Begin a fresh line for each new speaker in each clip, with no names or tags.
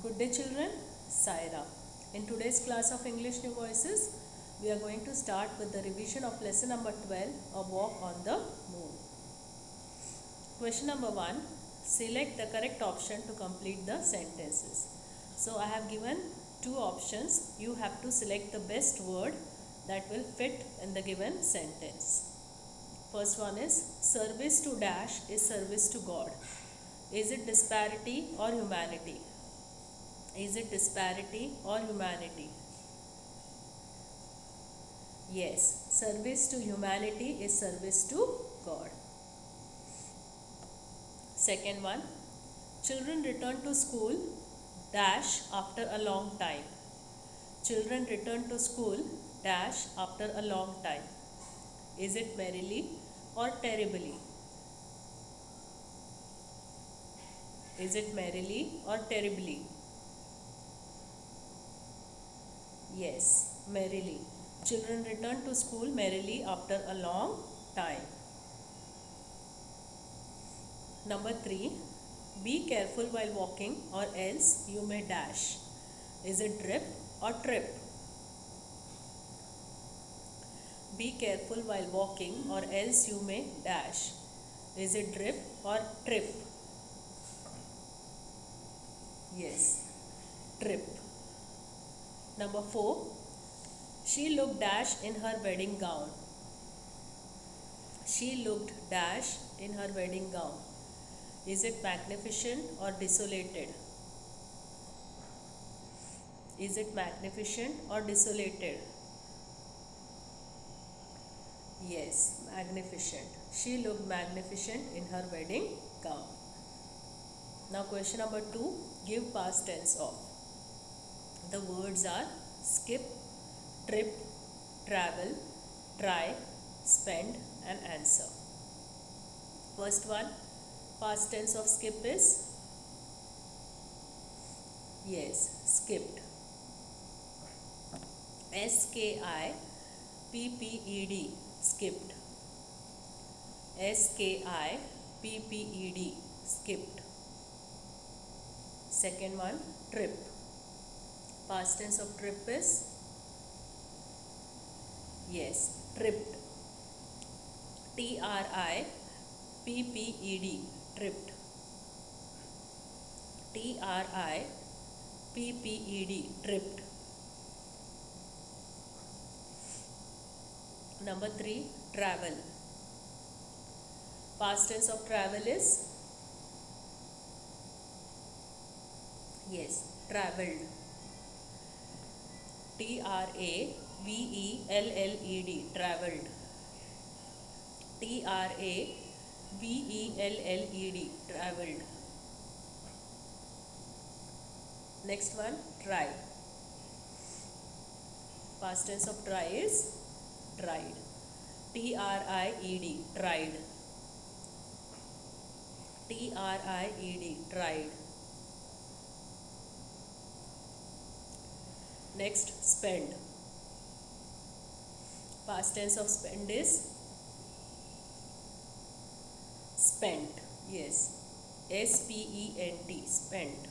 Good day children, Saira. In today's class of English New Voices, we are going to start with the revision of lesson number 12, A Walk on the Moon. Question number 1, select the correct option to complete the sentences. So I have given two options. You have to select the best word that will fit in the given sentence. First one is, service to dash is service to God. Is it disparity or humanity? Is it disparity or humanity? Yes, service to humanity is service to God. Second one, children return to school dash after a long time. Children return to school dash after a long time. Is it merrily or terribly? Is it merrily or terribly? Yes, merrily. Children return to school merrily after a long time. Number 3, be careful while walking or else you may dash. Is it drip or trip? Be careful while walking or else you may dash. Is it drip or trip? Yes, trip. Number 4, she looked dash in her wedding gown. She looked dash in her wedding gown. Is it magnificent or desolated? Is it magnificent or desolated? Yes, magnificent. She looked magnificent in her wedding gown. Now question number 2, give past tense of. The words are skip, trip, travel, try, spend and answer. First one, past tense of skip is, yes, skipped. S-K-I-P-P-E-D, skipped. S-K-I-P-P-E-D, skipped. Second one, trip. Past tense of trip is, yes, tripped. T-R-I-P-P-E-D, tripped. T-R-I-P-P-E-D, tripped. Number 3, travel. Past tense of travel is, yes, travelled. T-R-A-V-E-L-L-E-D, travelled. T-R-A-V-E-L-L-E-D, travelled. Next one, try. Past tense of try is tried. T-R-I-E-D, tried. T-R-I-E-D, tried. Next, spend. Past tense of spend is spent. Yes, S-P-E-N-T, spent.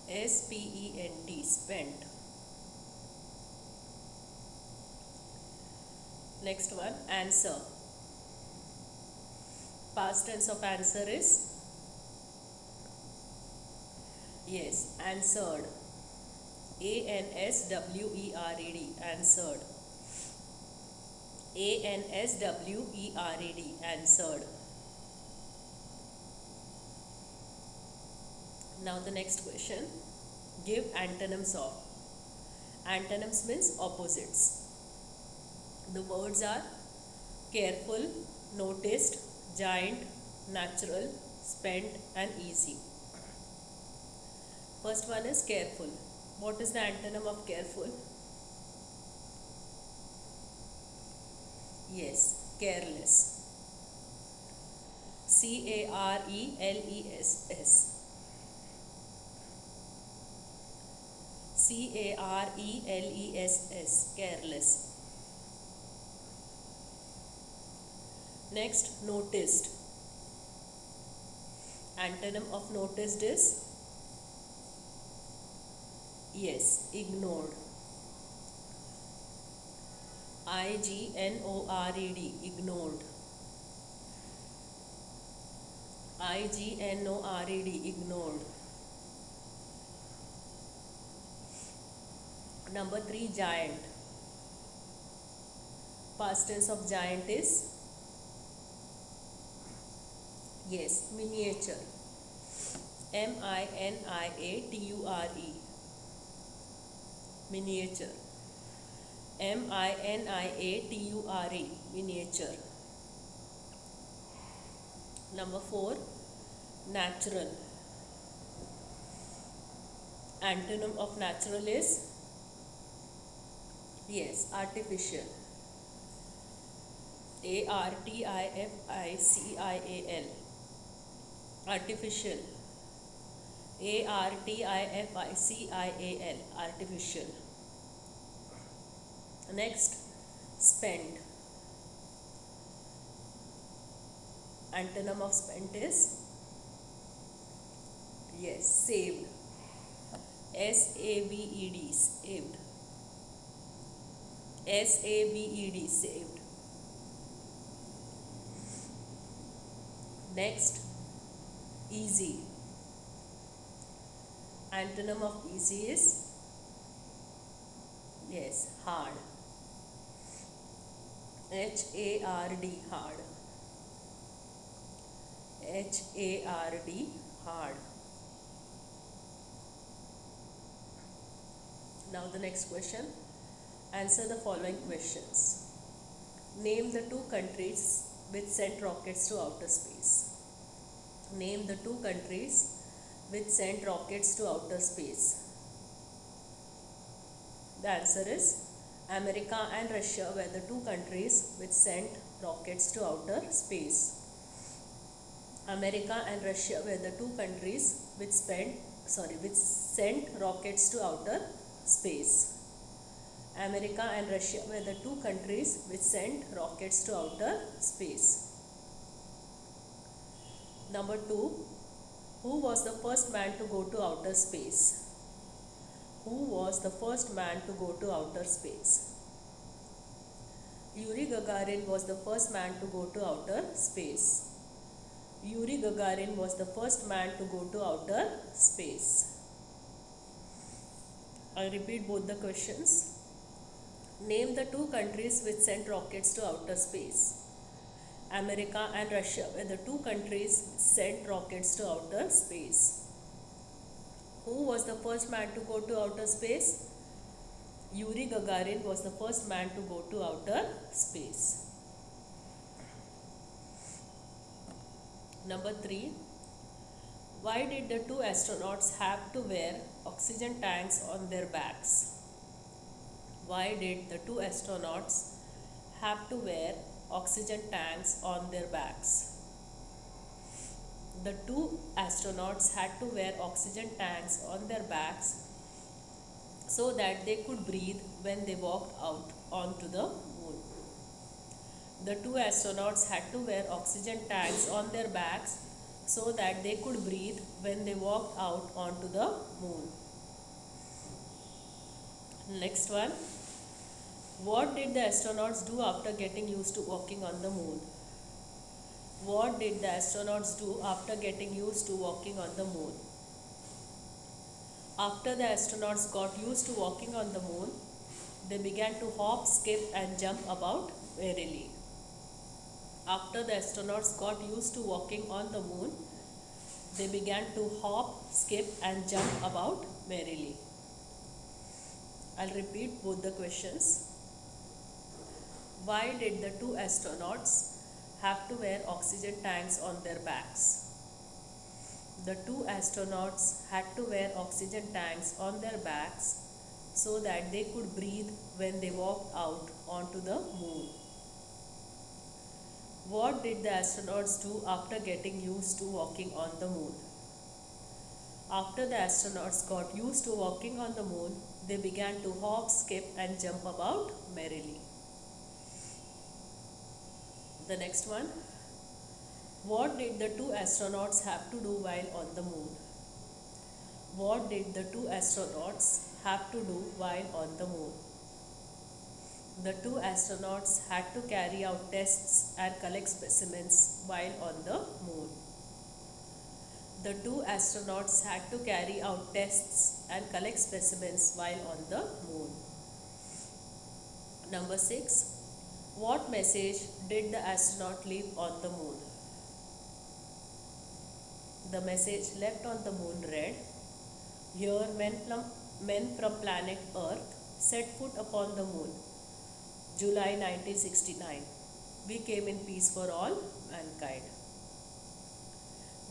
S-P-E-N-T, spent. Next one, answer. Past tense of answer is, yes, answered. A-N-S-W-E-R-E-D, answered. A-N-S-W-E-R-E-D, answered. Now the next question, give antonyms of. Antonyms means opposites. The words are careful, noticed, giant, natural, spent and easy. First one is careful. What is the antonym of careful? Yes, careless. C-A-R-E-L-E-S-S. C-A-R-E-L-E-S-S, careless. Next, noticed. Antonym of noticed is Yes, ignored. ignored, ignored. ignored, ignored. Number 3, giant. Past tense of giant is, yes, miniature. miniature, miniature. miniature, miniature. Number 4, natural. Antonym of natural is, yes, artificial. artificial, artificial. artificial, artificial. Next, spent. Antonym of spent is, yes, saved. saved, saved. saved, saved. Next, easy. Antonym of easy is, yes, hard. hard, hard. hard. Now the next question. Answer the following questions. Name the 2 countries which sent rockets to outer space. Name the 2 countries which sent rockets to outer space. The answer is, America and Russia were the 2 countries which sent rockets to outer space. America and Russia were the 2 countries which sent rockets to outer space. America and Russia were the 2 countries which sent rockets to outer space. Number 2, who was the first man to go to outer space? Who was the first man to go to outer space? Yuri Gagarin was the first man to go to outer space. Yuri Gagarin was the first man to go to outer space. I repeat both the questions. Name the 2 countries which sent rockets to outer space. America and Russia were the 2 countries which sent rockets to outer space. Who was the first man to go to outer space? Yuri Gagarin was the first man to go to outer space. Number 3. Why did the 2 astronauts have to wear oxygen tanks on their backs? Why did the 2 astronauts have to wear oxygen tanks on their backs? The 2 astronauts had to wear oxygen tanks on their backs so that they could breathe when they walked out onto the moon. The 2 astronauts had to wear oxygen tanks on their backs so that they could breathe when they walked out onto the moon. Next one. What did the astronauts do after getting used to walking on the moon? What did the astronauts do after getting used to walking on the moon? After the astronauts got used to walking on the moon, they began to hop, skip and jump about merrily. After the astronauts got used to walking on the moon, they began to hop, skip and jump about merrily. I'll repeat both the questions. Why did the 2 astronauts have to wear oxygen tanks on their backs? The 2 astronauts had to wear oxygen tanks on their backs so that they could breathe when they walked out onto the moon. What did the astronauts do after getting used to walking on the moon? After the astronauts got used to walking on the moon, they began to hop, skip and jump about merrily. The next one. What did the 2 astronauts have to do while on the moon? What did the two astronauts have to do while on the moon? The two astronauts had to carry out tests and collect specimens while on the moon. The two astronauts had to carry out tests and collect specimens while on the moon. Number 6. What message did the astronaut leave on the moon? The message left on the moon read, "Here men from planet Earth set foot upon the moon. July 1969. We came in peace for all mankind."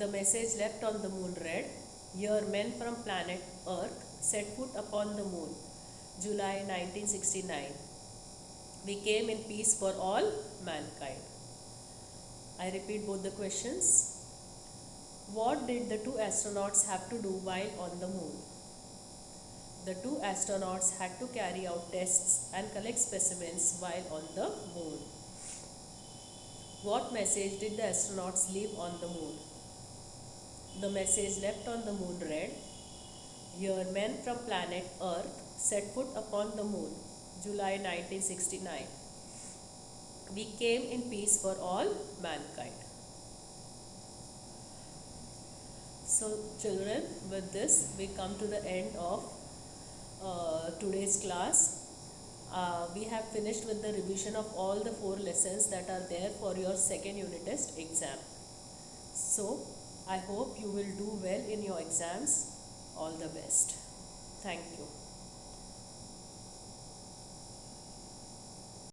The message left on the moon read, "Here men from planet Earth set foot upon the moon. July 1969. We came in peace for all mankind." I repeat both the questions. What did the two astronauts have to do while on the moon? The two astronauts had to carry out tests and collect specimens while on the moon. What message did the astronauts leave on the moon? The message left on the moon read, "Here men from planet Earth set foot upon the moon, July 1969. We came in peace for all mankind." So children, with this we come to the end of today's class. We have finished with the revision of all the 4 lessons that are there for your second unit test exam. So I hope you will do well in your exams. All the best. Thank you.